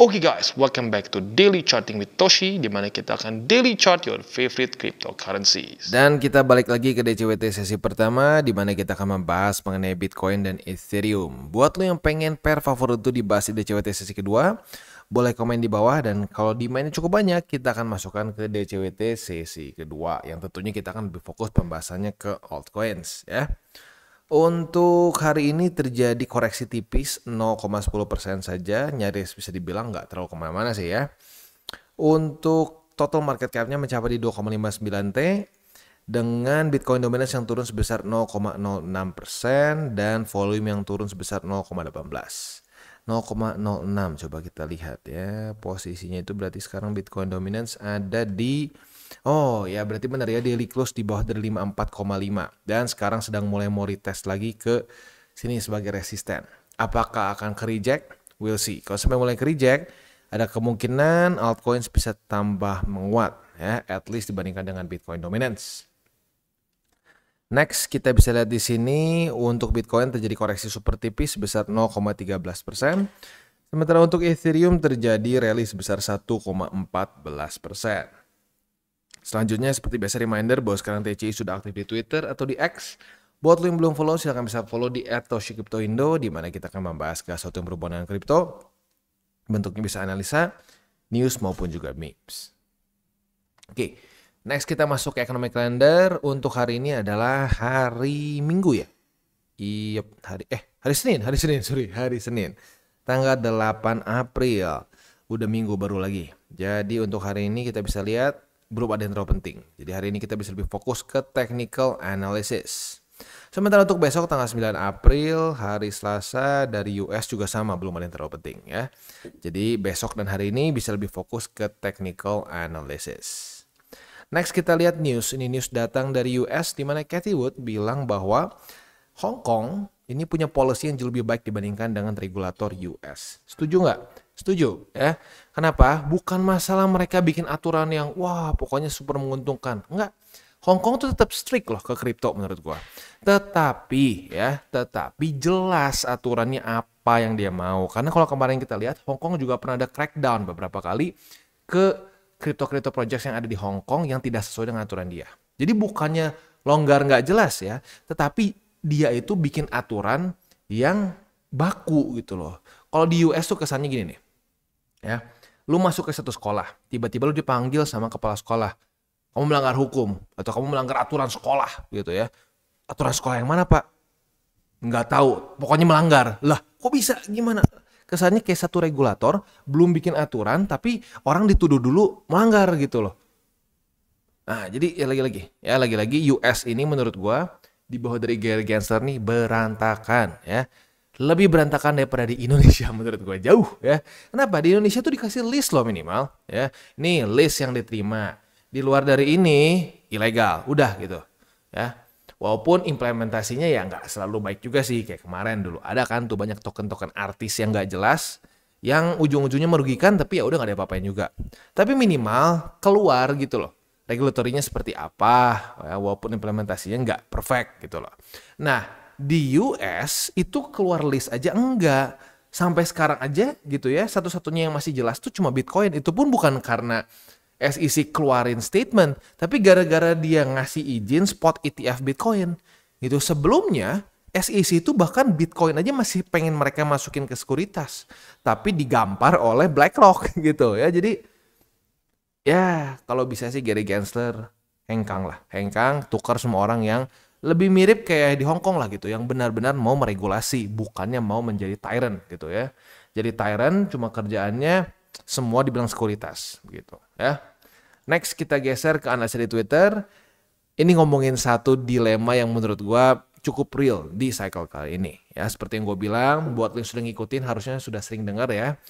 Oke guys, welcome back to Daily Charting with Toshi, di mana kita akan daily chart your favorite cryptocurrencies. Dan kita balik lagi ke DCWT sesi pertama, di mana kita akan membahas mengenai Bitcoin dan Ethereum. Buat lo yang pengen pair favorit itu dibahas di DCWT sesi kedua, boleh komen di bawah, dan kalau demandnya cukup banyak, kita akan masukkan ke DCWT sesi kedua, yang tentunya kita akan lebih fokus pembahasannya ke altcoins ya. Untuk hari ini terjadi koreksi tipis 0,10% saja, nyaris bisa dibilang nggak terlalu kemana-mana sih ya. Untuk total market cap-nya mencapai di 2,59 T dengan Bitcoin dominance yang turun sebesar 0,06% dan volume yang turun sebesar 0,18. 0,06 coba kita lihat ya. Posisinya itu berarti sekarang Bitcoin dominance ada di berarti benar ya, daily close di bawah dari 54,5 dan sekarang sedang mulai mau retest lagi ke sini sebagai resisten. Apakah akan ke reject? We'll see. Kalau sampai mulai ke reject, ada kemungkinan altcoins bisa tambah menguat ya, at least dibandingkan dengan Bitcoin dominance. Next, kita bisa lihat di sini untuk Bitcoin terjadi koreksi super tipis sebesar 0,13%. Sementara untuk Ethereum terjadi rally sebesar 1,14%. Selanjutnya seperti biasa reminder bahwa sekarang TCI sudah aktif di Twitter atau di X. Buat lo yang belum follow silahkan bisa follow di @toshicryptoindo, di mana kita akan membahas sesuatu yang berhubungan dengan kripto. Bentuknya bisa analisa, news maupun juga memes. Oke, next kita masuk ke economic calendar. Untuk hari ini adalah hari Minggu ya. Iya, hari Senin. Tanggal 8 April. Udah minggu baru lagi. Jadi untuk hari ini kita bisa lihat belum ada yang terlalu penting. Jadi hari ini kita bisa lebih fokus ke technical analysis. Sementara untuk besok tanggal 9 April, hari Selasa dari US juga sama, belum ada yang terlalu penting ya. Jadi besok dan hari ini bisa lebih fokus ke technical analysis. Next kita lihat news. Ini news datang dari US di mana Cathie Wood bilang bahwa Hong Kong ini punya policy yang jauh lebih baik dibandingkan dengan regulator US. Setuju nggak? Setuju ya. Kenapa? Bukan masalah mereka bikin aturan yang wah pokoknya super menguntungkan. Enggak. Hong Kong tuh tetap strict loh ke kripto menurut gua. Tetapi jelas aturannya apa yang dia mau. Karena kalau kemarin kita lihat Hong Kong juga pernah ada crackdown beberapa kali ke kripto project yang ada di Hong Kong yang tidak sesuai dengan aturan dia. Jadi bukannya longgar nggak jelas ya, tetapi dia itu bikin aturan yang baku gitu loh. Kalau di US tuh kesannya gini nih. Ya, lu masuk ke satu sekolah, tiba-tiba lu dipanggil sama kepala sekolah. Kamu melanggar hukum atau kamu melanggar aturan sekolah gitu ya. Aturan sekolah yang mana, Pak? Nggak tahu, pokoknya melanggar. Lah, kok bisa? Gimana? Kesannya kayak satu regulator belum bikin aturan tapi orang dituduh dulu melanggar gitu loh. Nah, jadi lagi-lagi US ini menurut gua di bawah dari Gary Gensler nih berantakan ya. Lebih berantakan daripada di Indonesia menurut gue, jauh ya. Kenapa? Di Indonesia tuh dikasih list loh minimal ya. Nih list yang diterima. Di luar dari ini ilegal, udah gitu ya. Walaupun implementasinya ya nggak selalu baik juga sih. Kayak kemarin dulu ada kan tuh banyak token-token artis yang nggak jelas, yang ujung-ujungnya merugikan tapi ya udah nggak ada apa-apain juga. Tapi minimal keluar gitu loh. Regulatorinya seperti apa, ya, walaupun implementasinya nggak perfect gitu loh. Nah, di US itu keluar list aja enggak. Sampai sekarang aja gitu ya, satu-satunya yang masih jelas tuh cuma Bitcoin. Itu pun bukan karena SEC keluarin statement, tapi gara-gara dia ngasih izin spot ETF Bitcoin. Gitu. Sebelumnya SEC itu bahkan Bitcoin aja masih pengen mereka masukin ke sekuritas, tapi digampar oleh BlackRock gitu ya. Jadi ya kalau bisa sih Gary Gensler hengkang tukar semua orang yang lebih mirip kayak di Hong Kong lah gitu, yang benar-benar mau meregulasi, bukannya mau menjadi tyrant gitu ya. Jadi tyrant cuma kerjaannya semua dibilang sekuritas gitu ya. Next kita geser ke analisa di Twitter. Ini ngomongin satu dilema yang menurut gua cukup real di cycle kali ini ya. Seperti yang gue bilang, buat yang sudah ngikutin harusnya sudah sering dengar ya,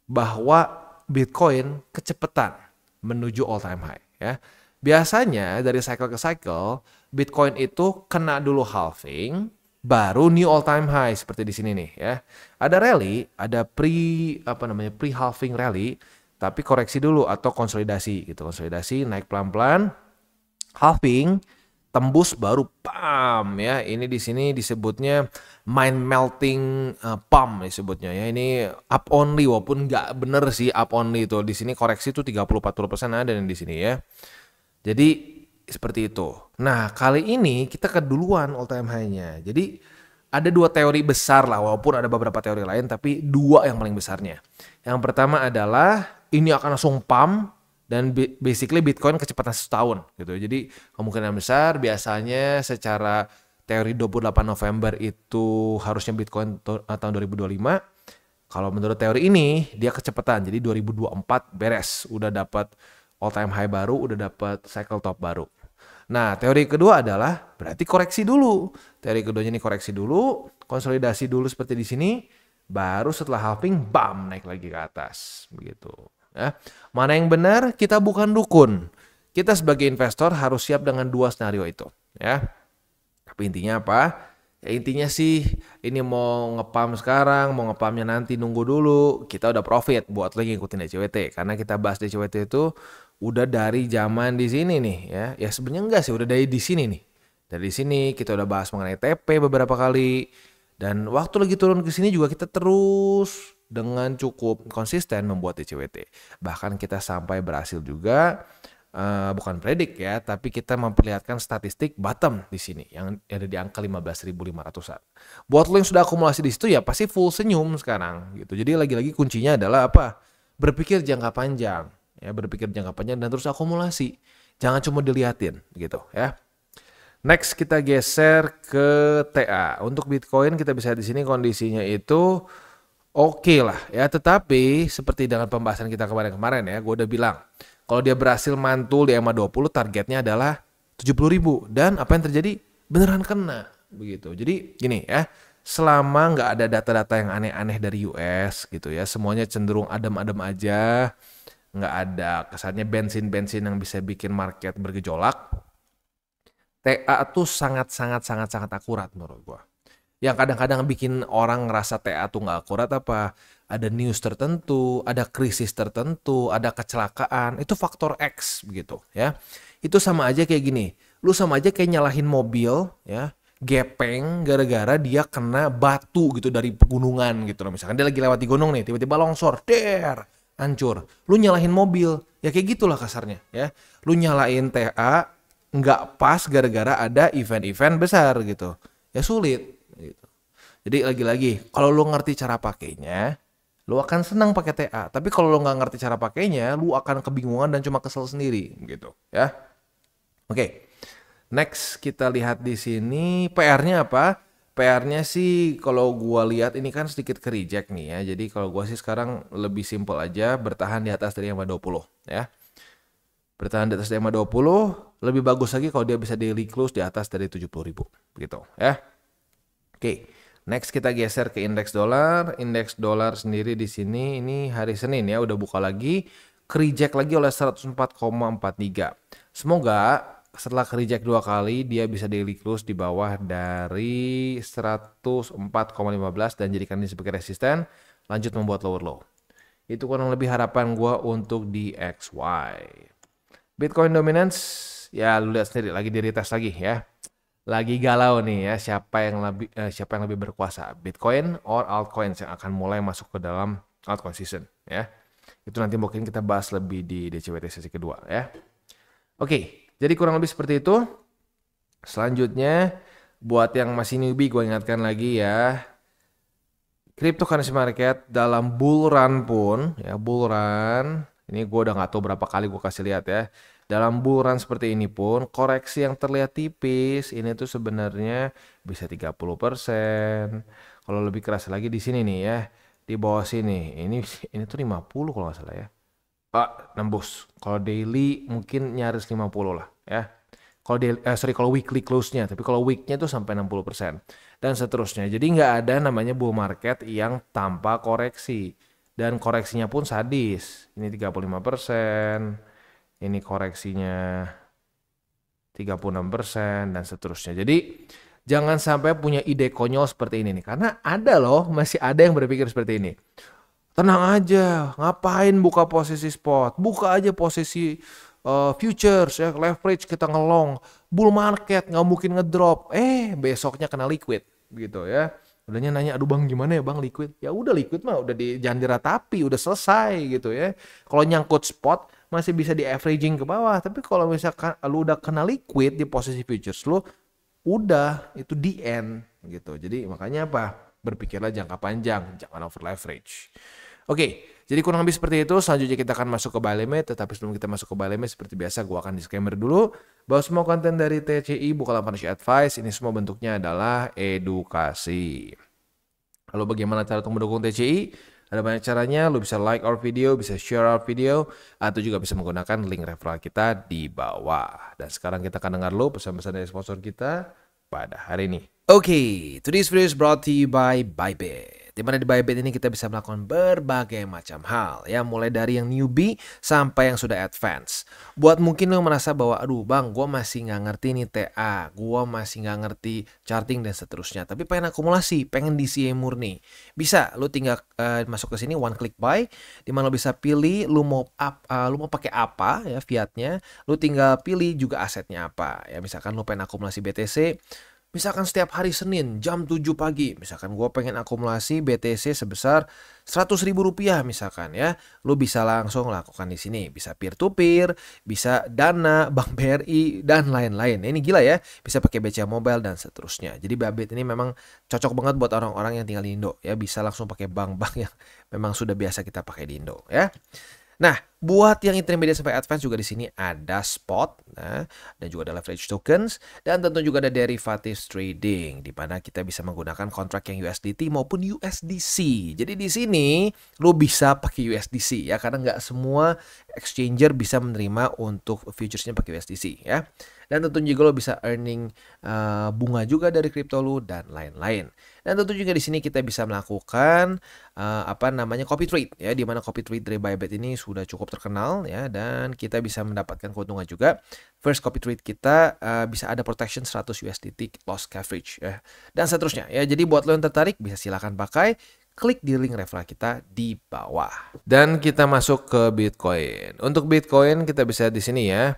bahwa Bitcoin kecepatan menuju all time high ya. Biasanya dari cycle ke cycle, Bitcoin itu kena dulu halving, baru new all time high seperti di sini nih ya. Ada rally, ada pre-halving rally, tapi koreksi dulu atau konsolidasi gitu. Konsolidasi naik pelan-pelan, halving, tembus baru pam ya. Ini di sini disebutnya mind melting pump disebutnya ya. Ini up only walaupun nggak bener sih up only itu. Di sini koreksi tuh 30-40% ada di sini ya. Jadi seperti itu. Nah, kali ini kita keduluan all time high-nya. Jadi ada dua teori besar lah, walaupun ada beberapa teori lain, tapi dua yang paling besarnya. Yang pertama adalah ini akan langsung pump dan basically Bitcoin kecepatan setahun gitu. Jadi kemungkinan besar biasanya secara teori 28 November itu harusnya Bitcoin tahun 2025. Kalau menurut teori ini dia kecepatan. Jadi 2024 beres, udah dapat all time high baru, udah dapat cycle top baru. Nah, teori kedua adalah berarti koreksi dulu. Teori keduanya ini koreksi dulu, konsolidasi dulu seperti di sini, baru setelah halving, bam, naik lagi ke atas. Begitu. Ya. Mana yang benar? Kita bukan dukun. Kita sebagai investor harus siap dengan dua skenario itu. Ya. Tapi intinya apa? Ya intinya sih ini mau ngepam sekarang, mau ngepamnya nanti nunggu dulu. Kita udah profit buat lo ngikutin DCWT. Karena kita bahas DCWT itu udah dari zaman di sini nih ya. Ya sebenarnya enggak sih, udah dari di sini nih. Dari sini kita udah bahas mengenai TP beberapa kali. Dan waktu lagi turun ke sini juga kita terus dengan cukup konsisten membuat DCWT. Bahkan kita sampai berhasil juga bukan predik ya, tapi kita memperlihatkan statistik bottom di sini yang ada di angka 15.500-an. Buat lo yang sudah akumulasi di situ ya pasti full senyum sekarang gitu. Jadi lagi-lagi kuncinya adalah apa? Berpikir jangka panjang. Ya, berpikir jangka panjang dan terus akumulasi. Jangan cuma diliatin gitu ya. Next kita geser ke TA. Untuk Bitcoin kita bisa di sini kondisinya itu oke lah ya, tetapi seperti dengan pembahasan kita kemarin-kemarin ya, gue udah bilang kalau dia berhasil mantul di EMA 20 targetnya adalah 70.000 dan apa yang terjadi beneran kena begitu. Jadi gini ya, selama nggak ada data-data yang aneh-aneh dari US gitu ya, semuanya cenderung adem-adem aja, nggak ada kesannya bensin-bensin yang bisa bikin market bergejolak, TA tuh sangat akurat menurut gua. Yang kadang-kadang bikin orang ngerasa TA tuh nggak akurat apa? Ada news tertentu, ada krisis tertentu, ada kecelakaan, itu faktor X begitu ya. Itu sama aja kayak gini, lu sama aja kayak nyalahin mobil ya, gepeng gara-gara dia kena batu gitu dari pegunungan gitu loh. Misalkan dia lagi lewat di gunung nih, tiba-tiba longsor, hancur. Lu nyalahin mobil, ya kayak gitulah kasarnya ya. Lu nyalain TA nggak pas gara-gara ada event-event besar gitu, ya sulit. Gitu. Jadi lagi-lagi kalau lu ngerti cara pakainya, lu akan senang pakai TA. Tapi kalau lu nggak ngerti cara pakainya, lu akan kebingungan dan cuma kesel sendiri gitu ya. Oke. Next kita lihat di sini PR-nya apa? PR-nya sih kalau gua lihat ini kan sedikit ke reject nih ya. Jadi kalau gua sih sekarang lebih simpel aja, bertahan di atas dari EMA 20 ya. Bertahan di atas EMA 20, lebih bagus lagi kalau dia bisa daily close di atas dari 70.000 gitu ya. Oke. Next kita geser ke indeks dolar. Indeks dolar sendiri di sini ini hari Senin ya, udah buka lagi, reject lagi oleh 104,43. Semoga setelah reject dua kali dia bisa daily close di bawah dari 104,15 dan jadikan ini sebagai resisten, lanjut membuat lower low. Itu kurang lebih harapan gua untuk di XY. Bitcoin dominance ya lu lihat sendiri lagi di retest lagi ya. Lagi galau nih ya, siapa yang lebih berkuasa, Bitcoin or altcoins yang akan mulai masuk ke dalam altcoin season ya. Itu nanti mungkin kita bahas lebih di DCWT sesi kedua ya. Oke, jadi kurang lebih seperti itu. Selanjutnya buat yang masih newbie gue ingatkan lagi ya, cryptocurrency market dalam bull run pun ya, bull run ini gue udah gak tahu berapa kali gue kasih lihat ya. Dalam bull run seperti ini pun, koreksi yang terlihat tipis, ini tuh sebenarnya bisa 30%. Kalau lebih keras lagi di sini nih ya, di bawah sini. Ini tuh 50 kalau nggak salah ya. Nembus. Kalau daily mungkin nyaris 50 lah ya. Kalau weekly close-nya, tapi kalau week-nya tuh sampai 60%. Dan seterusnya. Jadi nggak ada namanya bull market yang tanpa koreksi. Dan koreksinya pun sadis. Ini 35%. Ini koreksinya 36% dan seterusnya. Jadi jangan sampai punya ide konyol seperti ini nih. Karena ada loh, masih ada yang berpikir seperti ini. Tenang aja, ngapain buka posisi spot? Buka aja posisi futures ya, leverage kita ngelong, bull market nggak mungkin ngedrop, besoknya kena liquid gitu ya. Udahnya nanya, aduh bang gimana ya bang liquid? Ya udah liquid mah udah jangan diratapi, udah selesai gitu ya. Kalau nyangkut spot masih bisa di averaging ke bawah, tapi kalau misalkan lu udah kena liquid di posisi futures lu, udah itu di end gitu. Jadi makanya apa? Berpikirlah jangka panjang, jangan over leverage. Oke, jadi kurang lebih seperti itu. Selanjutnya kita akan masuk ke buy limit. Tetapi sebelum kita masuk ke buy limit, seperti biasa gue akan disclaimer dulu bahwa semua konten dari TCI bukanlah financial advice. Ini semua bentuknya adalah edukasi. Lalu bagaimana cara untuk mendukung TCI? Ada banyak caranya. Lu bisa like our video, bisa share our video, atau juga bisa menggunakan link referral kita di bawah. Dan sekarang kita akan dengar lu pesan-pesan dari sponsor kita pada hari ini. Oke, today's video is brought to you by Bybit. Dimana di Bybit ini kita bisa melakukan berbagai macam hal ya, mulai dari yang newbie sampai yang sudah advance. Buat mungkin lo merasa bahwa aduh bang, gue masih nggak ngerti nih TA, gue masih nggak ngerti charting dan seterusnya, tapi pengen akumulasi, pengen DCA murni, bisa lo tinggal masuk ke sini one click buy, dimana lo bisa pilih lo mau pakai apa ya fiatnya, lo tinggal pilih juga asetnya apa ya. Misalkan lo pengen akumulasi BTC, misalkan setiap hari Senin jam 7 pagi, misalkan gue pengen akumulasi BTC sebesar 100.000 rupiah misalkan ya, lu bisa langsung lakukan di sini. Bisa peer to peer, bisa Dana, Bank BRI dan lain-lain. Ini gila ya, bisa pakai BCA Mobile dan seterusnya. Jadi Bybit ini memang cocok banget buat orang-orang yang tinggal di Indo ya, bisa langsung pakai bank-bank yang memang sudah biasa kita pakai di Indo ya. Nah, buat yang intermediate sampai advance juga di sini ada spot, nah, dan juga ada leverage tokens, dan tentu juga ada derivatives trading, di mana kita bisa menggunakan kontrak yang USDT maupun USDC. Jadi di sini lo bisa pakai USDC ya, karena nggak semua exchanger bisa menerima untuk futuresnya pakai USDC ya. Dan tentunya juga lo bisa earning bunga juga dari kripto lo dan lain-lain. Dan tentu juga di sini kita bisa melakukan copy trade ya, di mana copy trade dari Bybit ini sudah cukup terkenal ya, dan kita bisa mendapatkan keuntungan juga. First copy trade kita bisa ada protection 100 USDT loss coverage ya, dan seterusnya ya. Jadi buat lo yang tertarik bisa silakan pakai, klik di link referral kita di bawah. Dan kita masuk ke Bitcoin. Untuk Bitcoin kita bisa di sini ya.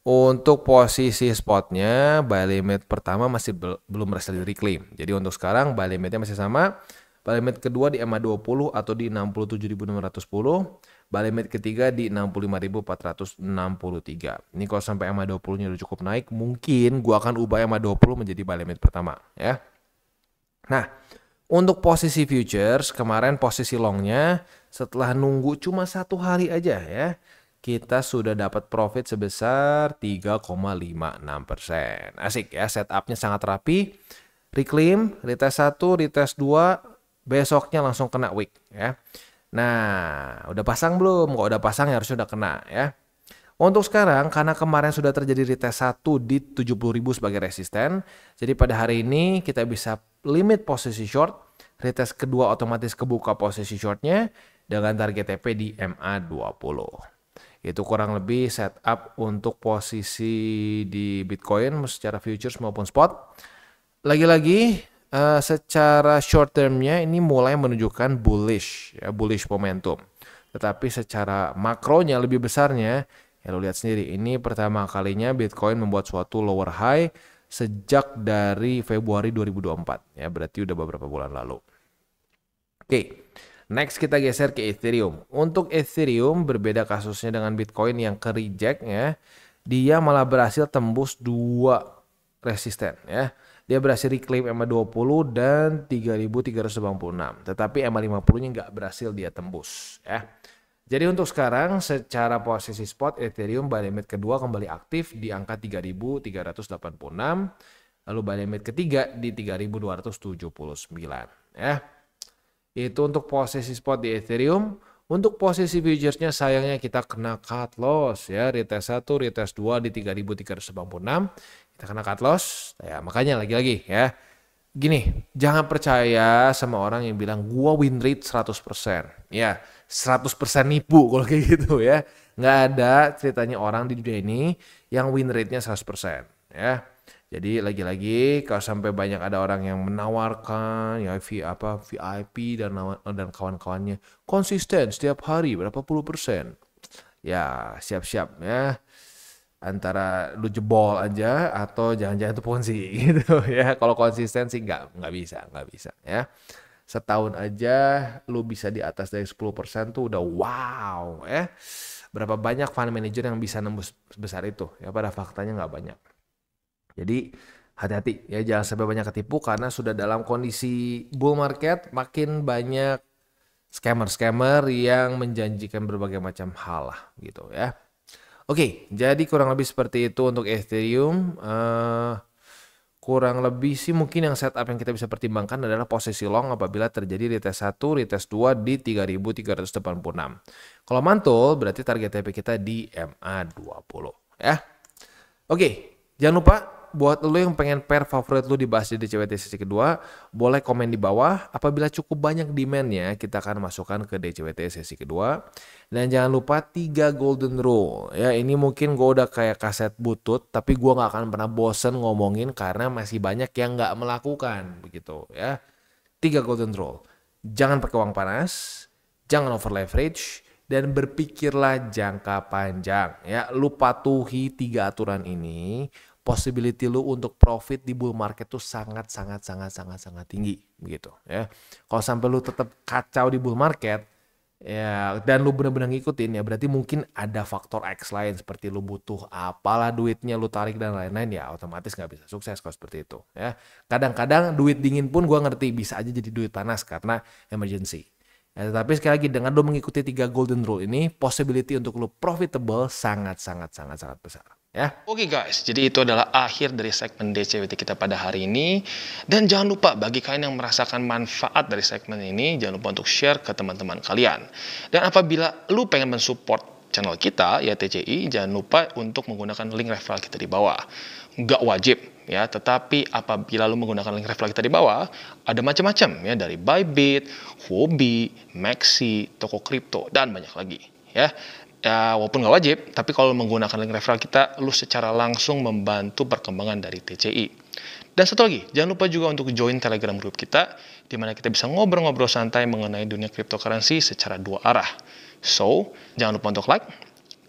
Untuk posisi spotnya, buy limit pertama masih belum berhasil di reclaim. Jadi untuk sekarang buy limitnya masih sama. Buy limit kedua di MA20 atau di 67.610. Buy limit ketiga di 65.463. Ini kalau sampai MA20-nya udah cukup naik, mungkin gua akan ubah MA20 menjadi buy limit pertama ya. Nah, untuk posisi futures, kemarin posisi longnya setelah nunggu cuma 1 hari aja ya, kita sudah dapat profit sebesar 3,56%. Asik ya, setupnya sangat rapi. Reclaim, retest 1, retest 2, besoknya langsung kena wick ya. Nah, udah pasang belum? Kalau udah pasang ya harusnya udah kena ya. Untuk sekarang, karena kemarin sudah terjadi retest 1 di 70.000 sebagai resisten, jadi pada hari ini kita bisa limit posisi short, retest kedua otomatis kebuka posisi shortnya dengan target TP di MA20. Itu kurang lebih setup untuk posisi di Bitcoin secara futures maupun spot. Lagi-lagi secara short termnya ini mulai menunjukkan bullish ya, bullish momentum. Tetapi secara makronya lebih besarnya, ya lo lihat sendiri, ini pertama kalinya Bitcoin membuat suatu lower high sejak dari Februari 2024 ya, berarti udah beberapa bulan lalu. Oke. Next kita geser ke Ethereum. Untuk Ethereum berbeda kasusnya dengan Bitcoin yang ke reject ya. Dia malah berhasil tembus 2 resisten ya. Dia berhasil reclaim MA20 dan 3.386. Tetapi MA50-nya nggak berhasil dia tembus ya. Jadi untuk sekarang secara posisi spot Ethereum buy limit kedua kembali aktif di angka 3.386. Lalu buy limit ketiga di 3.279 ya. Itu untuk posisi spot di Ethereum. Untuk posisi futuresnya sayangnya kita kena cut loss ya. Retest 1, retest 2 di 3.386. Kita kena cut loss. Ya, makanya lagi-lagi ya. Gini, jangan percaya sama orang yang bilang gua win rate 100%. Ya, 100% nipu kalau kayak gitu ya. Nggak ada ceritanya orang di dunia ini yang win rate-nya 100% ya. Jadi lagi-lagi kalau sampai banyak ada orang yang menawarkan ya VIP dan kawan-kawannya konsisten setiap hari berapa puluh persen. Ya siap-siap ya. antara lu jebol aja atau jangan-jangan itu ponzi gitu ya. Kalau konsisten sih nggak bisa ya. Setahun aja lu bisa di atas dari 10% tuh udah wow ya. Berapa banyak fund manager yang bisa nembus sebesar itu ya, pada faktanya nggak banyak. Jadi hati-hati ya, jangan sampai banyak ketipu karena sudah dalam kondisi bull market makin banyak scammer-scammer yang menjanjikan berbagai macam hal lah gitu ya. Oke, jadi kurang lebih seperti itu untuk Ethereum. Kurang lebih sih mungkin yang setup yang kita bisa pertimbangkan adalah posisi long apabila terjadi retest 1, retest 2 di 3.386. Kalau mantul berarti target TP kita di MA20 ya. Oke, jangan lupa buat lo yang pengen pair favorit lo dibahas di DCWT sesi kedua, boleh komen di bawah. Apabila cukup banyak demandnya, kita akan masukkan ke DCWT sesi kedua. Dan jangan lupa 3 golden rule. Ya, ini mungkin gue udah kayak kaset butut, tapi gue gak akan pernah bosen ngomongin karena masih banyak yang gak melakukan begitu ya. 3 golden rule. Jangan pakai uang panas, jangan over leverage, dan berpikirlah jangka panjang ya. Lu patuhi 3 aturan ini, possibility lu untuk profit di bull market tuh sangat tinggi begitu ya. Kalau sampai lu tetap kacau di bull market ya dan lu benar-benar ngikutin ya, berarti mungkin ada faktor X lain seperti lu butuh apalah duitnya lu tarik dan lain-lain, ya otomatis nggak bisa sukses kalau seperti itu ya. Kadang-kadang duit dingin pun gua ngerti bisa aja jadi duit panas karena emergency. Ya, tapi sekali lagi dengan lu mengikuti 3 golden rule ini, possibility untuk lu profitable sangat besar. Ya. Oke guys, jadi itu adalah akhir dari segmen DCWT kita pada hari ini. Dan jangan lupa bagi kalian yang merasakan manfaat dari segmen ini, jangan lupa untuk share ke teman-teman kalian. Dan apabila lu pengen mensupport channel kita, ya TCI, jangan lupa untuk menggunakan link referral kita di bawah. Nggak wajib ya, tetapi apabila lu menggunakan link referral kita di bawah, ada macam-macam ya, dari Bybit, Huobi, Maxi, toko kripto, dan banyak lagi ya. Ya, walaupun nggak wajib, tapi kalau menggunakan link referral kita, lu secara langsung membantu perkembangan dari TCI. Dan satu lagi, jangan lupa juga untuk join Telegram group kita, di mana kita bisa ngobrol-ngobrol santai mengenai dunia cryptocurrency secara 2 arah. So, jangan lupa untuk like,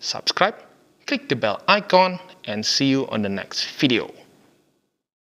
subscribe, klik the bell icon, and see you on the next video.